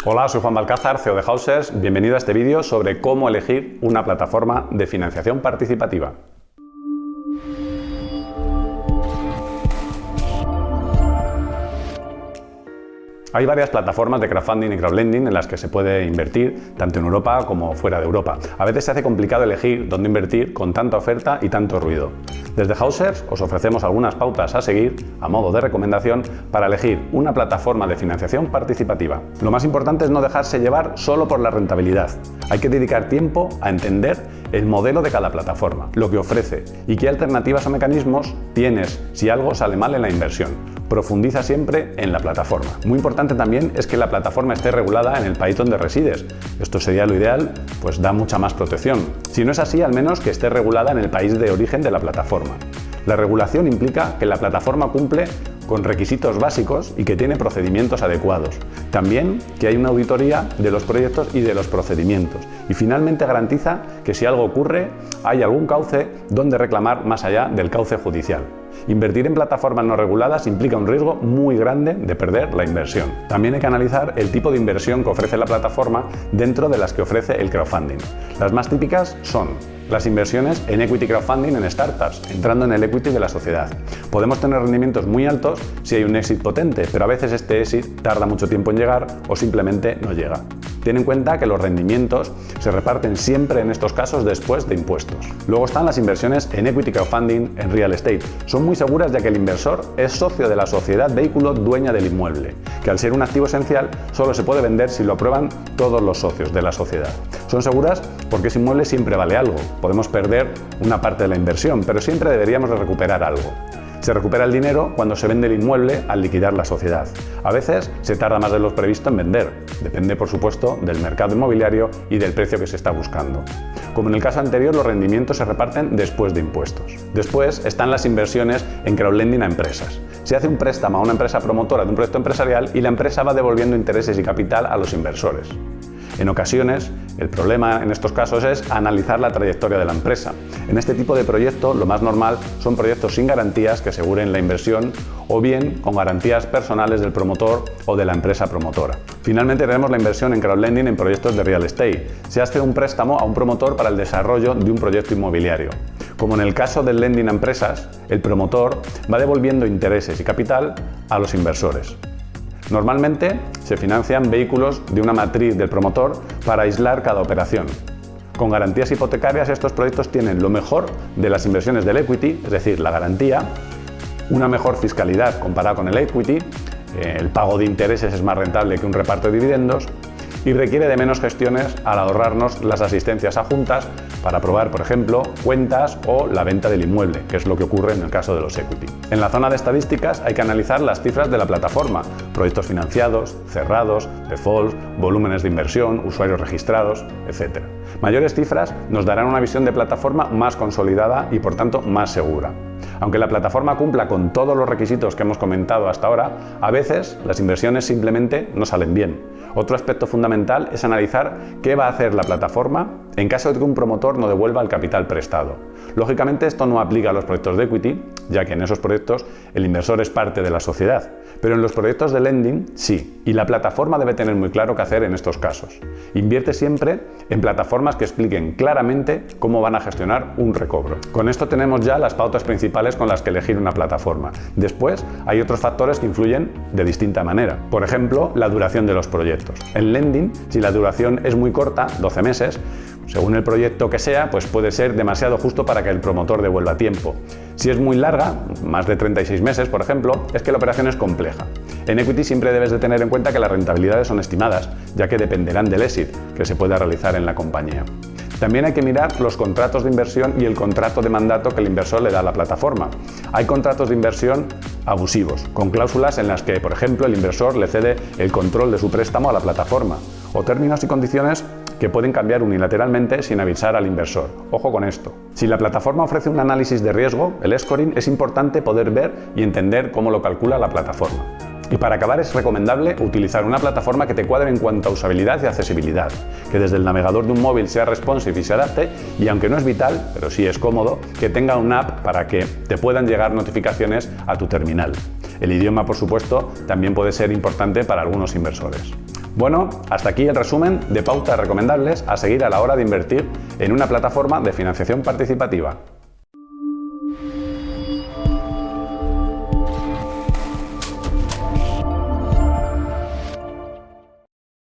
Hola, soy Juan Balcázar, CEO de Hausers. Bienvenido a este vídeo sobre cómo elegir una plataforma de financiación participativa. Hay varias plataformas de crowdfunding y crowdlending en las que se puede invertir, tanto en Europa como fuera de Europa. A veces se hace complicado elegir dónde invertir con tanta oferta y tanto ruido. Desde Hausers os ofrecemos algunas pautas a seguir, a modo de recomendación, para elegir una plataforma de financiación participativa. Lo más importante es no dejarse llevar solo por la rentabilidad. Hay que dedicar tiempo a entender el modelo de cada plataforma, lo que ofrece y qué alternativas o mecanismos tienes si algo sale mal en la inversión. Profundiza siempre en la plataforma. Muy importante también es que la plataforma esté regulada en el país donde resides. Esto sería lo ideal, pues da mucha más protección. Si no es así, al menos que esté regulada en el país de origen de la plataforma. La regulación implica que la plataforma cumple con requisitos básicos y que tiene procedimientos adecuados. También que hay una auditoría de los proyectos y de los procedimientos. Y finalmente garantiza que si algo ocurre, hay algún cauce donde reclamar más allá del cauce judicial. Invertir en plataformas no reguladas implica un riesgo muy grande de perder la inversión. También hay que analizar el tipo de inversión que ofrece la plataforma dentro de las que ofrece el crowdfunding. Las más típicas son las inversiones en equity crowdfunding en startups, entrando en el equity de la sociedad. Podemos tener rendimientos muy altos si hay un exit potente, pero a veces este exit tarda mucho tiempo en llegar o simplemente no llega. Ten en cuenta que los rendimientos se reparten siempre en estos casos después de impuestos. Luego están las inversiones en equity crowdfunding en real estate. Son muy seguras ya que el inversor es socio de la sociedad vehículo dueña del inmueble, que al ser un activo esencial solo se puede vender si lo aprueban todos los socios de la sociedad. Son seguras porque ese inmueble siempre vale algo. Podemos perder una parte de la inversión, pero siempre deberíamos de recuperar algo. Se recupera el dinero cuando se vende el inmueble al liquidar la sociedad. A veces se tarda más de lo previsto en vender. Depende, por supuesto, del mercado inmobiliario y del precio que se está buscando. Como en el caso anterior, los rendimientos se reparten después de impuestos. Después están las inversiones en crowdlending a empresas. Se hace un préstamo a una empresa promotora de un proyecto empresarial y la empresa va devolviendo intereses y capital a los inversores. En ocasiones, el problema en estos casos es analizar la trayectoria de la empresa. En este tipo de proyecto, lo más normal son proyectos sin garantías que aseguren la inversión o bien con garantías personales del promotor o de la empresa promotora. Finalmente tenemos la inversión en crowdlending en proyectos de real estate. Se hace un préstamo a un promotor para el desarrollo de un proyecto inmobiliario. Como en el caso del lending a empresas, el promotor va devolviendo intereses y capital a los inversores. Normalmente se financian vehículos de una matriz del promotor para aislar cada operación. Con garantías hipotecarias estos proyectos tienen lo mejor de las inversiones del equity, es decir, la garantía, una mejor fiscalidad comparada con el equity, el pago de intereses es más rentable que un reparto de dividendos y requiere de menos gestiones al ahorrarnos las asistencias a juntas para aprobar, por ejemplo, cuentas o la venta del inmueble, que es lo que ocurre en el caso de los equity. En la zona de estadísticas hay que analizar las cifras de la plataforma, proyectos financiados, cerrados, defaults, volúmenes de inversión, usuarios registrados, etc. Mayores cifras nos darán una visión de plataforma más consolidada y, por tanto, más segura. Aunque la plataforma cumpla con todos los requisitos que hemos comentado hasta ahora, a veces las inversiones simplemente no salen bien. Otro aspecto fundamental es analizar qué va a hacer la plataforma en caso de que un promotor no devuelva el capital prestado. Lógicamente esto no aplica a los proyectos de equity, ya que en esos proyectos el inversor es parte de la sociedad, pero en los proyectos de lending sí, y la plataforma debe tener muy claro qué hacer en estos casos. Invierte siempre en plataformas que expliquen claramente cómo van a gestionar un recobro. Con esto tenemos ya las pautas principales con las que elegir una plataforma. Después hay otros factores que influyen de distinta manera. Por ejemplo, la duración de los proyectos. En lending, si la duración es muy corta, 12 meses, según el proyecto que sea, pues puede ser demasiado justo para que el promotor devuelva tiempo. Si es muy larga, más de 36 meses, por ejemplo, es que la operación es compleja. En equity siempre debes de tener en cuenta que las rentabilidades son estimadas, ya que dependerán del exit que se pueda realizar en la compañía. También hay que mirar los contratos de inversión y el contrato de mandato que el inversor le da a la plataforma. Hay contratos de inversión abusivos, con cláusulas en las que, por ejemplo, el inversor le cede el control de su préstamo a la plataforma, o términos y condiciones que pueden cambiar unilateralmente sin avisar al inversor. Ojo con esto. Si la plataforma ofrece un análisis de riesgo, el scoring, es importante poder ver y entender cómo lo calcula la plataforma. Y para acabar es recomendable utilizar una plataforma que te cuadre en cuanto a usabilidad y accesibilidad, que desde el navegador de un móvil sea responsive y se adapte, y aunque no es vital, pero sí es cómodo, que tenga una app para que te puedan llegar notificaciones a tu terminal. El idioma, por supuesto, también puede ser importante para algunos inversores. Bueno, hasta aquí el resumen de pautas recomendables a seguir a la hora de invertir en una plataforma de financiación participativa.